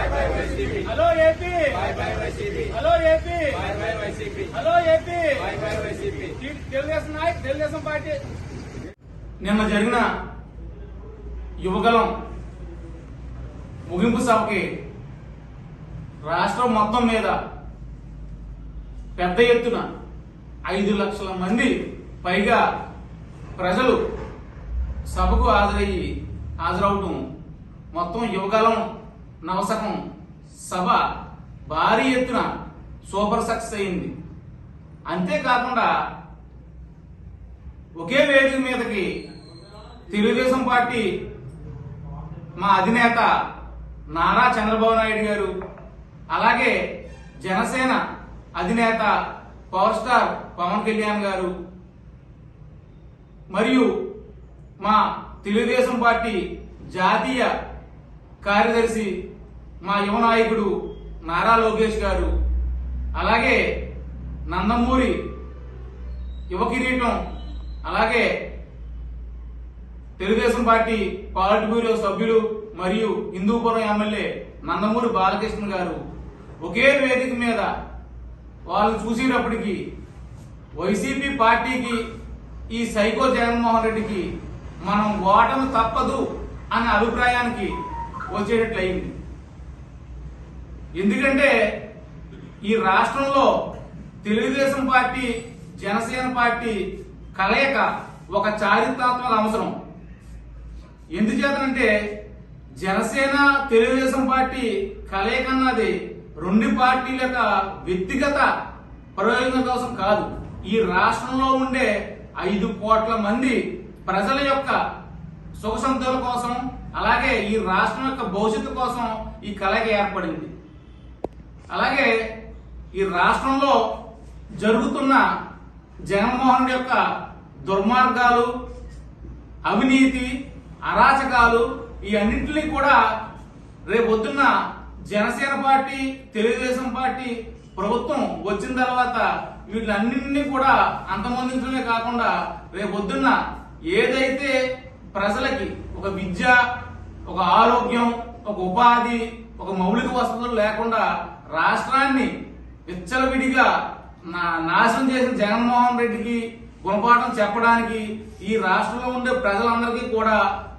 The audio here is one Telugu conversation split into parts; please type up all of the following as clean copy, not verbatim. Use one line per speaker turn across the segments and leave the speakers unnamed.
Hello AP, hello AP, hello AP, Telugu Desam నాయక్, తెలుగుదేశం పార్టీ. నిన్న జరిగిన యువగలం ముగింపు సభకి రాష్ట్రం మొత్తం మీద పెద్ద ఎత్తున 5 లక్షల మంది పైగా ప్రజలు సభకు హాజరవటం మొత్తం యువగలం నవశకం సభ భారీ ఎత్తున సూపర్ సక్సెస్ అయింది. అంతేకాకుండా ఒకే వేదిక మీదకి తెలుగుదేశం పార్టీ మా అధినేత నారా చంద్రబాబు నాయుడు గారు, అలాగే జనసేన అధినేత పవర్ స్టార్ పవన్ కళ్యాణ్ గారు, మరియు మా తెలుగుదేశం పార్టీ జాతీయ కార్యదర్శి మా యువ నాయకుడు నారా లోకేష్ గారు, అలాగే నందమూరి యువ కిరీటం, అలాగే తెలుగుదేశం పార్టీ పాలిట్ బ్యూరో సభ్యులు మరియు హిందూపురం ఎమ్మెల్యే నందమూరి బాలకృష్ణ గారు ఒకే వేదిక మీద వాళ్ళు చూసేటప్పటికి వైసీపీ పార్టీకి ఈ సైకో జగన్మోహన్ రెడ్డికి మనం ఓటమి తప్పదు అనే అభిప్రాయానికి వచ్చేటట్లయింది. ఎందుకంటే ఈ రాష్ట్రంలో తెలుగుదేశం పార్టీ జనసేన పార్టీ కలయిక ఒక చారిత్రాత్మక అవసరం. ఎందుచేతనంటే జనసేన తెలుగుదేశం పార్టీ కలయిక అన్నది రెండు పార్టీల యొక్క వ్యక్తిగత ప్రయోజనం కోసం కాదు, ఈ రాష్ట్రంలో ఉండే 5 కోట్ల మంది ప్రజల యొక్క సుఖ సంతోషాల కోసం, అలాగే ఈ రాష్ట్రం యొక్క భవిష్యత్తు కోసం ఈ కలయిక ఏర్పడింది. అలాగే ఈ రాష్ట్రంలో జరుగుతున్న జగన్మోహన్ యొక్క దుర్మార్గాలు, అవినీతి, అరాచకాలు ఈ అన్నింటినీ కూడా రేపొద్దున్న జనసేన పార్టీ తెలుగుదేశం పార్టీ ప్రభుత్వం వచ్చిన తర్వాత వీటిలన్నింటినీ కూడా అంతమొందించడమే కాకుండా రేపొద్దున్న ఏదైతే ప్రజలకి ఒక విద్య, ఒక ఆరోగ్యం, ఒక ఉపాధి, ఒక మౌలిక వసతులు లేకుండా రాష్ట్రాన్ని విచ్చలవిడిగా నాశనం చేసిన జగన్మోహన్ రెడ్డికి గుణపాఠం చెప్పడానికి ఈ రాష్ట్రంలో ఉండే ప్రజలందరికీ కూడా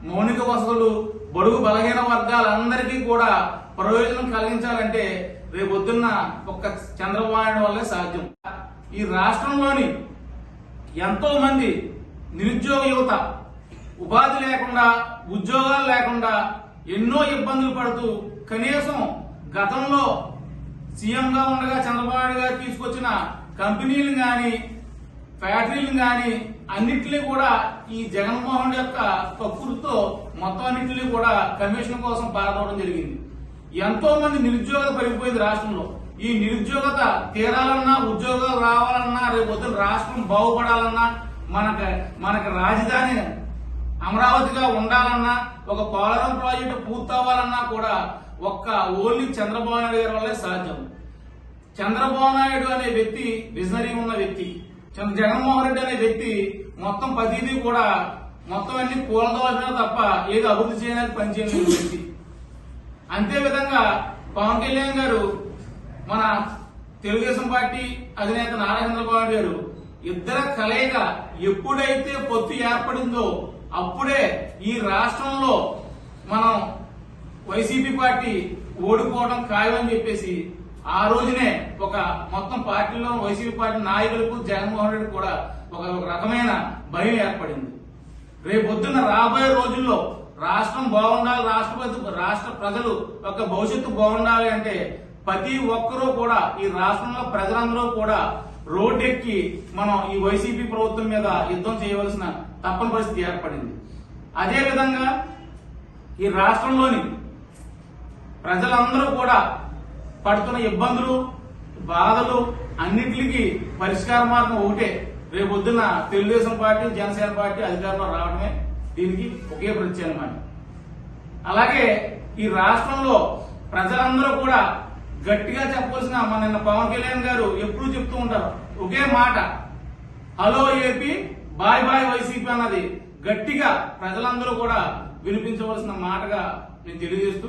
మౌలిక వసతులు, బడుగు బలహీన వర్గాలందరికీ కూడా ప్రయోజనం కలిగించాలంటే రేపొద్దున్న ఒక్క చంద్రబాబు నాయుడు వల్లే సాధ్యం. ఈ రాష్ట్రంలోని ఎంతో మంది నిరుద్యోగ యువత ఉపాధి లేకుండా, ఉద్యోగాలు లేకుండా ఎన్నో ఇబ్బందులు పడుతూ, కనీసం గతంలో సీఎంగా ఉండగా చంద్రబాబు నాయుడు గారు తీసుకొచ్చిన కంపెనీలు గాని, ఫ్యాక్టరీలు గాని అన్నింటినీ కూడా ఈ జగన్మోహన్ యొక్క కక్కుర్తో మొత్తం అన్నింటినీ కూడా కమిషన్ కోసం పారదవడం జరిగింది. ఎంతో మంది నిరుద్యోగత పెరిగిపోయింది రాష్ట్రంలో. ఈ నిరుద్యోగత తీరాలన్నా, ఉద్యోగాలు రావాలన్నా, రేపు రాష్ట్రం బాగుపడాలన్నా, మనకి రాజధాని అమరావతిగా ఉండాలన్నా, ఒక పోలవరం ప్రాజెక్టు పూర్తవ్వాలన్నా కూడా ఓన్లీ చంద్రబాబు నాయుడు గారి వల్లే సాధ్యం. చంద్రబాబు నాయుడు అనే వ్యక్తి విజనరీ ఉన్న వ్యక్తి, జగన్మోహన్ రెడ్డి అనే వ్యక్తి మొత్తం ప్రతిదీ కూడా మొత్తం అన్ని కూలదోసిన తప్ప ఏదో అభివృద్ధి చేయడానికి పనిచేయని వ్యక్తి. అంతే విధంగా పవన్ కళ్యాణ్ గారు, మన తెలుగుదేశం పార్టీ అధినేత నారా చంద్రబాబు గారు ఇద్దరు కలయిక ఎప్పుడైతే పొత్తు ఏర్పడిందో అప్పుడే ఈ రాష్ట్రంలో మనం వైసీపీ పార్టీ ఓడిపోవడం ఖాయమని చెప్పేసి ఆ రోజునే ఒక మొత్తం పార్టీలో వైసీపీ పార్టీ నాయకులకు జగన్మోహన్ రెడ్డి కూడా ఒక రకమైన భయం ఏర్పడింది. రేపొద్దున రాబోయే రోజుల్లో రాష్ట్రం బాగుండాలి, రాష్ట్ర ప్రజలు యొక్క భవిష్యత్తు బాగుండాలి అంటే ప్రతి ఒక్కరూ కూడా ఈ రాష్ట్రంలో ప్రజలందరూ కూడా రోడ్డెక్కి మనం ఈ వైసీపీ ప్రభుత్వం మీద యుద్ధం చేయవలసిన తప్పని పరిస్థితి ఏర్పడింది. అదేవిధంగా ఈ రాష్ట్రంలోని ప్రజలందరూ కూడా పడుతున్న ఇబ్బందులు, బాధలు అన్నింటికి పరిష్కార మార్గం ఒకటే, రేపొద్దున తెలుగుదేశం పార్టీ జనసేన పార్టీ అధికారంలో రావడమే దీనికి ఒకే ప్రత్యామ్నాయం. అలాగే ఈ రాష్ట్రంలో ప్రజలందరూ కూడా గట్టిగా చెప్పవలసిన మన పవన్ కళ్యాణ్ గారు ఎప్పుడు చెప్తూ ఉంటారు ఒకే మాట, hello AP, bye bye YCP అన్నది గట్టిగా ప్రజలందరూ కూడా వినిపించవలసిన మాటగా నేను తెలియజేస్తూ